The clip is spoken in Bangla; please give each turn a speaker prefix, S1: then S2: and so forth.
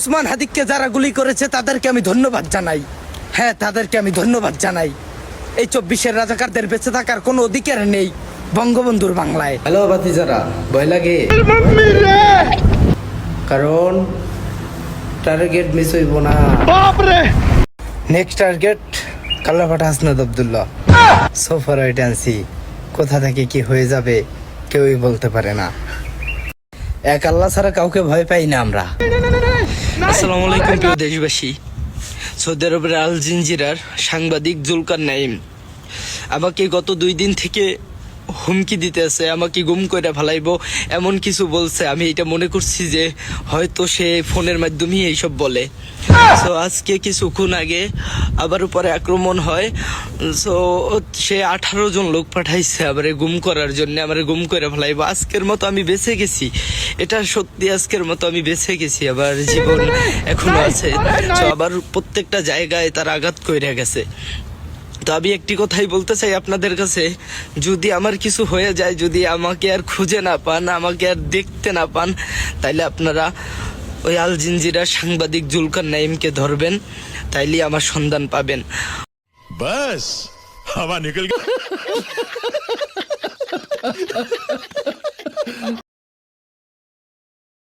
S1: ওসমান হাদিককে যারা গুলি করেছে তাদেরকে আমি ধন্যবাদ জানাই। হ্যাঁ, তাদেরকে আমি ধন্যবাদ জানাই। এই 24-এর রাজাকারদের বেঁচে থাকার কোনো অধিকার নেই বঙ্গবন্ধুর বাংলায়। হ্যালো ভাতিজারা, ভয় লাগে? কারণ টার্গেট মিস হইব না। নেক্সট টার্গেট কাল্লাপাটা Hasnat Abdullah. So far wait and C. কোথা থেকে কি হয়ে যাবে কেউই বলতে পারে না। এক আল্লাহ ছাড়া কাউকে ভয় পাই না আমরা।
S2: আসসালামু আলাইকুম প্রিয় দেশবাসী। সৌদি আরবের আল জিনজিরার সাংবাদিক জুলকার নাইম আমাকে গত 2 দিন থেকে হুমকি দিতেছে, আমাকে গুম করে ফেলাইবো এমন কিছু বলছে। আমি এটা মনে করছি যে হয়তো সে ফোনের মাধ্যমেই এইসব বলে। সো আজকে কিছুক্ষণ আগে আবার উপরে আক্রমণ হয়। সো সে 18 জন লোক পাঠাইছে আমারে গুম করার জন্য, আমারে গুম করে ফেলাইবো। আজকের মতো আমি বেঁচে গেছি, এটা সত্যি। আজকের মতো আমি বেঁচে গেছি, আবার জীবন এখনো আছে। তো আবার প্রত্যেকটা জায়গায় তার আঘাত কইরা গেছে। তো আমি একটি কথাই বলতে চাই আপনাদের কাছে, যদি আমার কিছু হয়ে যায়, যদি আমাকে আর খুঁজে না পান, আমাকে আর দেখতে না পান, তাইলে আপনারা ওই আল জিনজিরার সাংবাদিক জুলকার নাইমকে ধরবেন, তাইলে আমার সন্ধান পাবেন।
S3: बस हवा निकल गई।